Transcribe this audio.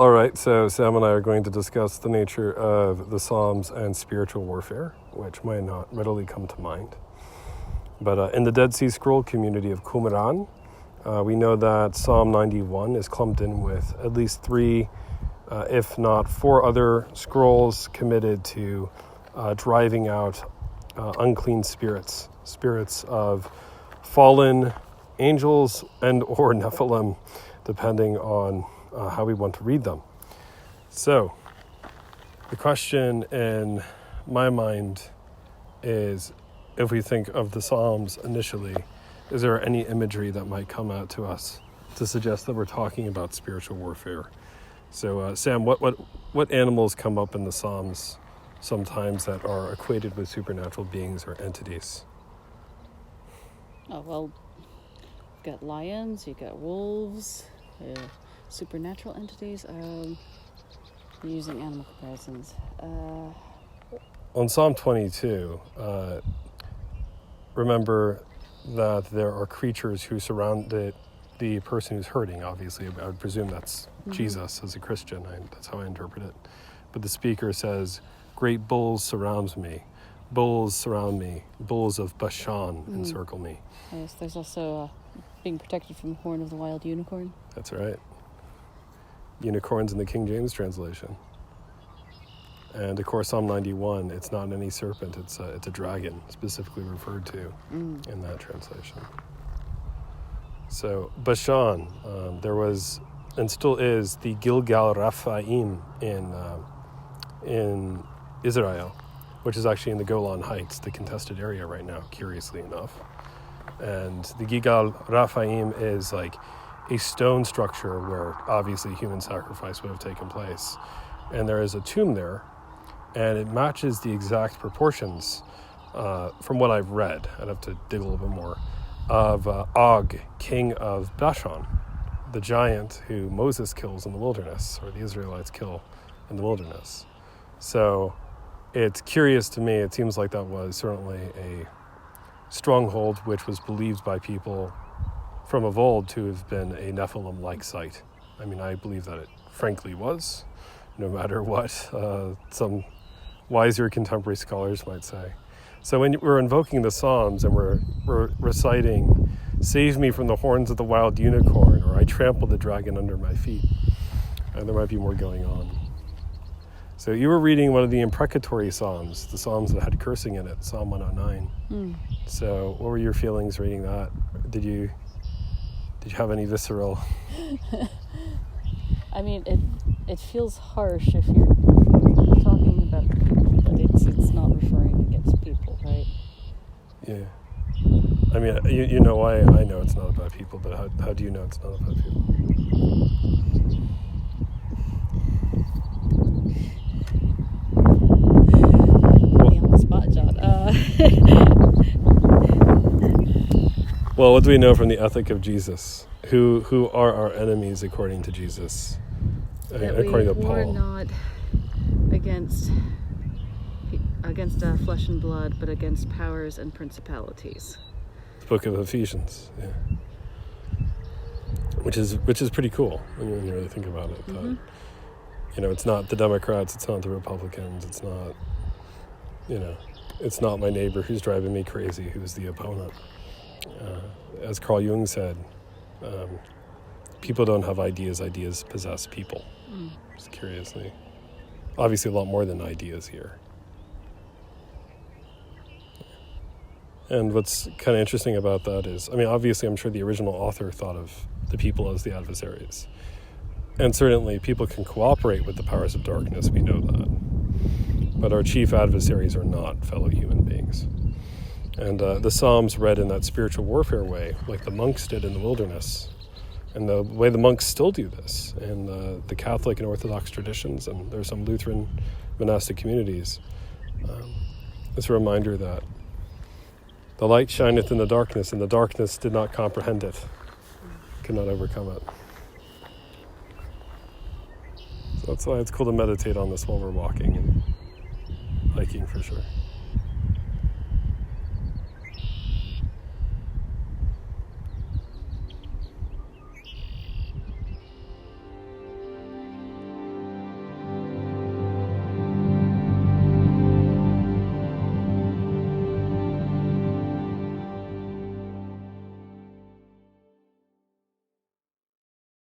All right, so Sam and I are going to discuss the nature of the Psalms and spiritual warfare, which might not readily come to mind. But in the Dead Sea Scroll community of Qumran, we know that Psalm 91 is clumped in with at least 3, if not 4 other scrolls committed to driving out unclean spirits of fallen angels and or Nephilim, depending on how we want to read them. So, the question in my mind is, if we think of the Psalms initially, is there any imagery that might come out to us to suggest that we're talking about spiritual warfare? So, Sam, what animals come up in the Psalms sometimes that are equated with supernatural beings or entities? Oh, well, you've got lions, you've got wolves, supernatural entities. Using animal comparisons. On Psalm 22, remember that there are creatures who surrounded the person who's hurting, obviously. I would presume that's Jesus as a Christian. That's how I interpret it. But the speaker says, "Great bulls surround me. Bulls surround me. Bulls of Bashan encircle me." Yes, there's also being protected from the horn of the wild unicorn. That's right. Unicorns in the King James translation. And of course, Psalm 91, it's not any serpent, it's a dragon, specifically referred to in that translation. So, Bashan, there was, and still is, the Gilgal Raphaim in Israel, which is actually in the Golan Heights, the contested area right now, curiously enough. And the Gilgal Raphaim is like a stone structure where obviously human sacrifice would have taken place. And there is a tomb there, and it matches the exact proportions, from what I've read, I'd have to dig a little bit more, of Og, king of Bashan, the giant who Moses kills in the wilderness, or the Israelites kill in the wilderness. So it's curious to me. It seems like that was certainly a stronghold which was believed by people from of old to have been a Nephilim-like site. I mean, I believe that it frankly was, no matter what some wiser contemporary scholars might say. So when we're invoking the Psalms and we're reciting, "Save me from the horns of the wild unicorn," or "I trample the dragon under my feet," there might be more going on. So you were reading one of the imprecatory Psalms, the Psalms that had cursing in it, Psalm 109. So what were your feelings reading that? Did you have any visceral? I mean, it feels harsh if you're talking about people, but it's not referring against people, right? Yeah. I mean, you know why I know it's not about people, but how do you know it's not about people? Put me on the spot, John. Well, what do we know from the ethic of Jesus? Who are our enemies according to Jesus? According to Paul. We're not against flesh and blood, but against powers and principalities. The book of Ephesians, yeah. Which is pretty cool when you really think about it. That, it's not the Democrats, it's not the Republicans, it's not, it's not my neighbor who's driving me crazy, who's the opponent. As Carl Jung said, people don't have ideas possess people. Just curiously. Obviously a lot more than ideas here. And what's kind of interesting about that is, I mean, obviously I'm sure the original author thought of the people as the adversaries. And certainly people can cooperate with the powers of darkness, we know that. But our chief adversaries are not fellow human beings. And the Psalms read in that spiritual warfare way, like the monks did in the wilderness, and the way the monks still do this in the Catholic and Orthodox traditions, and there's some Lutheran monastic communities. It's a reminder that the light shineth in the darkness, and the darkness did not comprehend it, could not overcome it. So that's why it's cool to meditate on this while we're walking and hiking, for sure.